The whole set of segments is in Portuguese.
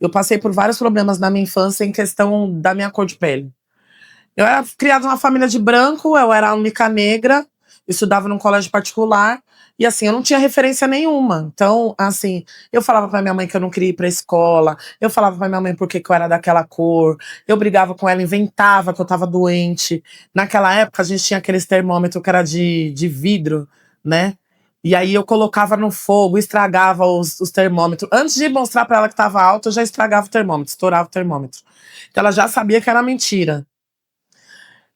Eu passei por vários problemas na minha infância em questão da minha cor de pele. Eu era criada numa família de branco, eu era a única negra, estudava num colégio particular, e assim, eu não tinha referência nenhuma. Então, assim, eu falava pra minha mãe que eu não queria ir pra escola, eu falava pra minha mãe por que eu era daquela cor, eu brigava com ela, inventava que eu tava doente. Naquela época, a gente tinha aqueles termômetros que era de vidro, né? E aí eu colocava no fogo, estragava os termômetros. Antes de mostrar pra ela que tava alto, eu já estragava o termômetro, estourava o termômetro. Então ela já sabia que era mentira,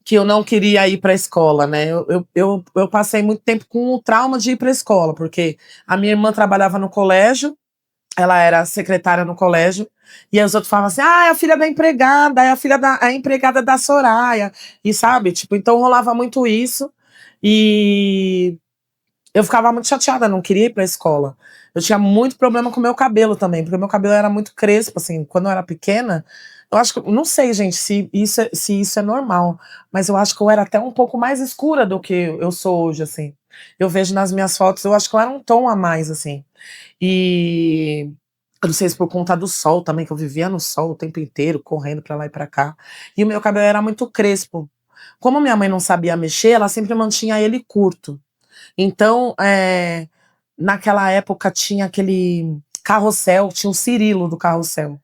que eu não queria ir para a escola, né? Eu passei muito tempo com o trauma de ir para a escola, porque a minha irmã trabalhava no colégio, ela era secretária no colégio, e aí os outros falavam assim: ah, é a filha da empregada, é a filha da a empregada da Soraya, e sabe? Tipo, então rolava muito isso, e eu ficava muito chateada, não queria ir pra escola. Eu tinha muito problema com o meu cabelo também, porque o meu cabelo era muito crespo, assim, quando eu era pequena. Eu acho que, não sei, gente, se isso é normal, mas eu acho que eu era até um pouco mais escura do que eu sou hoje, assim. Eu vejo nas minhas fotos, eu acho que eu era um tom a mais, assim. E eu não sei se por conta do sol também, que eu vivia no sol o tempo inteiro, correndo pra lá e pra cá. E o meu cabelo era muito crespo. Como minha mãe não sabia mexer, ela sempre mantinha ele curto. Então, naquela época tinha aquele carrossel, tinha o Cirilo do carrossel.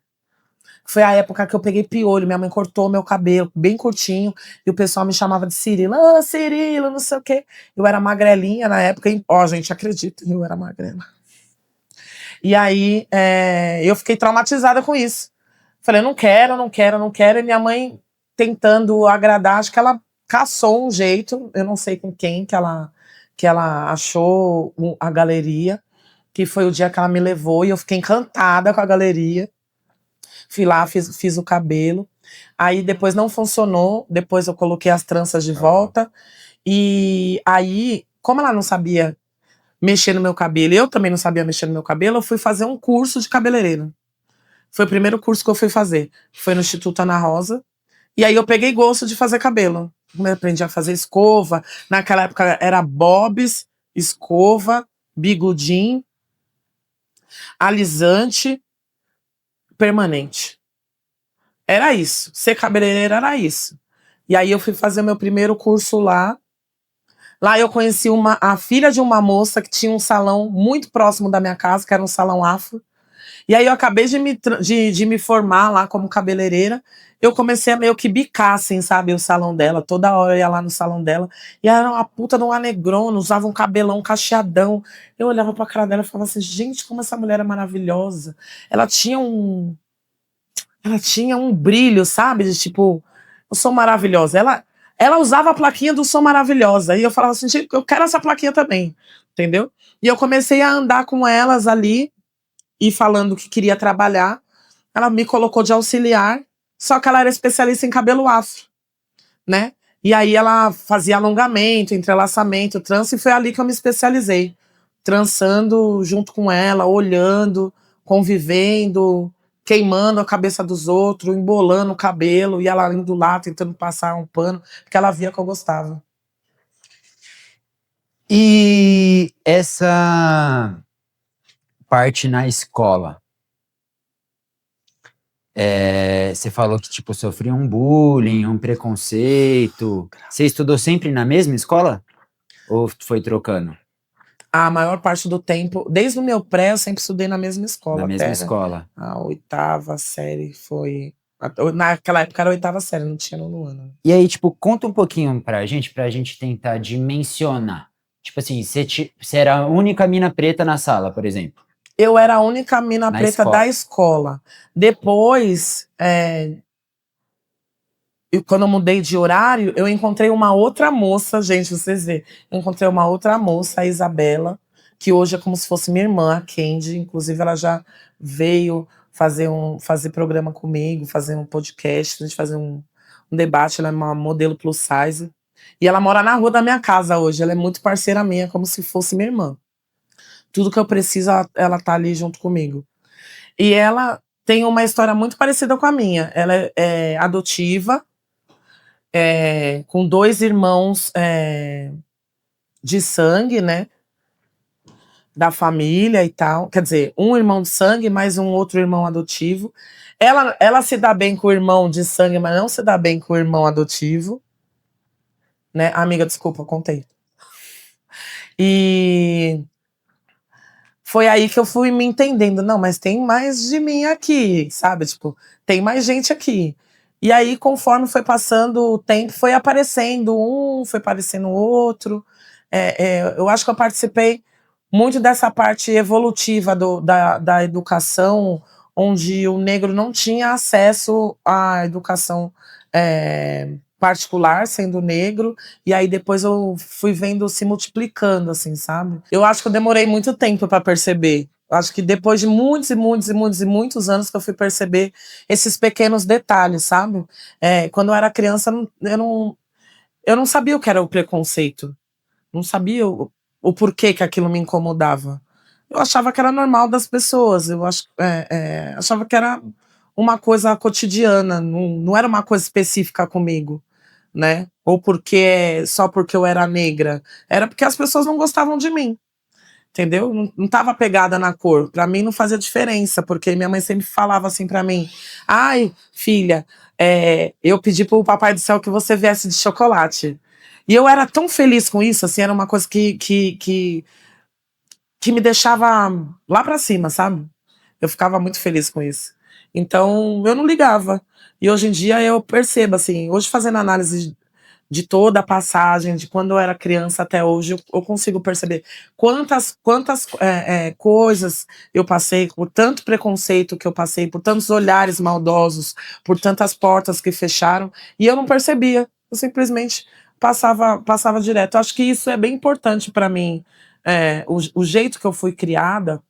Foi a época que eu peguei piolho, minha mãe cortou meu cabelo bem curtinho e o pessoal me chamava de Cirilo. Ah, Cirilo, não sei o quê. Eu era magrelinha na época, hein? Ó, gente, acredita, eu era magrela. E aí, eu fiquei traumatizada com isso. Falei, não quero, não quero, não quero. E minha mãe tentando agradar, acho que ela caçou um jeito, eu não sei com quem que ela achou a galeria, que foi o dia que ela me levou e eu fiquei encantada com a galeria. Fui lá, fiz o cabelo. Aí depois não funcionou, depois eu coloquei as tranças de volta. E aí, como ela não sabia mexer no meu cabelo, e eu também não sabia mexer no meu cabelo, eu fui fazer um curso de cabeleireiro. Foi o primeiro curso que eu fui fazer. Foi no Instituto Ana Rosa. E aí eu peguei gosto de fazer cabelo. Eu aprendi a fazer escova. Naquela época era bobs, escova, bigodinho, alisante, permanente. Era isso. Ser cabeleireira era isso. E aí eu fui fazer meu primeiro curso lá. Lá eu conheci a filha de uma moça que tinha um salão muito próximo da minha casa, que era um salão afro. E aí eu acabei de me formar lá como cabeleireira. Eu comecei a meio que bicar, assim, sabe, o salão dela. Toda hora eu ia lá no salão dela. E ela era uma puta de uma negrona, usava um cabelão cacheadão. Eu olhava pra cara dela e falava assim, gente, como essa mulher é maravilhosa. Ela tinha um, ela tinha um brilho, sabe, de tipo, eu sou maravilhosa. Ela usava a plaquinha do sou maravilhosa. E eu falava assim, gente, eu quero essa plaquinha também, entendeu? E eu comecei a andar com elas ali, e falando que queria trabalhar. Ela me colocou de auxiliar, só que ela era especialista em cabelo afro, né? E aí ela fazia alongamento, entrelaçamento, trança, e foi ali que eu me especializei. Trançando junto com ela, olhando, convivendo, queimando a cabeça dos outros, embolando o cabelo, e ela indo lá tentando passar um pano, porque ela via que eu gostava. E essa parte na escola, você falou que tipo sofria um bullying, um preconceito. Você estudou sempre na mesma escola? Ou foi trocando? A maior parte do tempo, desde o meu pré, eu sempre estudei na mesma Na escola, mesma até, né? escola. A oitava série foi. Naquela época era a oitava série, não tinha nono ano. E aí, tipo, conta um pouquinho pra gente tentar dimensionar. Tipo assim, você era a única mina preta na sala, por exemplo, Eu era a única mina na preta da escola. escola. Depois, quando eu mudei de horário, eu encontrei uma outra moça, gente, vocês verem. Eu encontrei uma outra moça, a Isabela, que hoje é como se fosse minha irmã, a Candy. Inclusive, ela já veio fazer programa comigo, fazer um podcast, a gente fazer um debate. Ela é uma modelo plus size. E ela mora na rua da minha casa hoje. Ela é muito parceira minha, como se fosse minha irmã. Tudo que eu preciso, ela tá ali junto comigo. E ela tem uma história muito parecida com a minha. Ela é adotiva, com dois irmãos de sangue, né? da família e tal. Quer dizer, um irmão de sangue, mais um outro irmão adotivo. Ela se dá bem com o irmão de sangue, mas não se dá bem com o irmão adotivo. Né? Amiga, desculpa, eu contei. E foi aí que eu fui me entendendo. Não, mas tem mais de mim aqui, sabe? Tipo, tem mais gente aqui. E aí, conforme foi passando o tempo, foi aparecendo um, foi aparecendo outro. Eu acho que eu participei muito dessa parte evolutiva da educação, onde o negro não tinha acesso à educação particular, sendo negro, e aí depois eu fui vendo se multiplicando, assim, sabe? Eu acho que eu demorei muito tempo para perceber. Eu acho que depois de muitos e muitos e muitos e muitos anos que eu fui perceber esses pequenos detalhes, sabe? Quando eu era criança, eu não sabia o que era o preconceito. Não sabia o porquê que aquilo me incomodava. Eu achava que era normal das pessoas. Achava que era uma coisa cotidiana, não era uma coisa específica comigo, né? Ou só porque eu era negra. Era porque as pessoas não gostavam de mim, entendeu? Não tava pegada na cor. Pra mim não fazia diferença, porque minha mãe sempre falava assim pra mim: ai, filha, eu pedi pro Papai do Céu que você viesse de chocolate. E eu era tão feliz com isso, assim, era uma coisa que me deixava lá pra cima, sabe? Eu ficava muito feliz com isso. Então, eu não ligava. E hoje em dia eu percebo, assim, hoje fazendo análise de toda a passagem, de quando eu era criança até hoje, eu consigo perceber quantas coisas eu passei, por tanto preconceito que eu passei, por tantos olhares maldosos, por tantas portas que fecharam, e eu não percebia. Eu simplesmente passava direto. Eu acho que isso é bem importante para mim, o jeito que eu fui criada,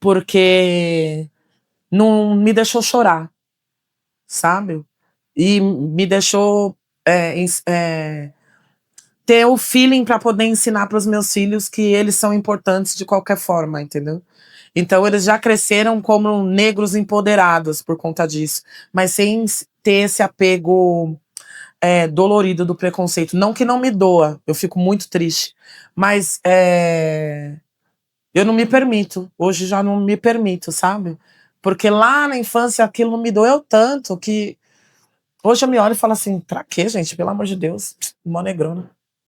porque não me deixou chorar, sabe? E me deixou ter o feeling para poder ensinar para os meus filhos que eles são importantes de qualquer forma, entendeu? Então eles já cresceram como negros empoderados por conta disso, mas sem ter esse apego dolorido do preconceito. Não que não me doa, eu fico muito triste, mas eu não me permito. Hoje já não me permito, sabe? Porque lá na infância aquilo me doeu tanto que hoje eu me olho e falo assim: pra quê, gente? Pelo amor de Deus, mó negrona.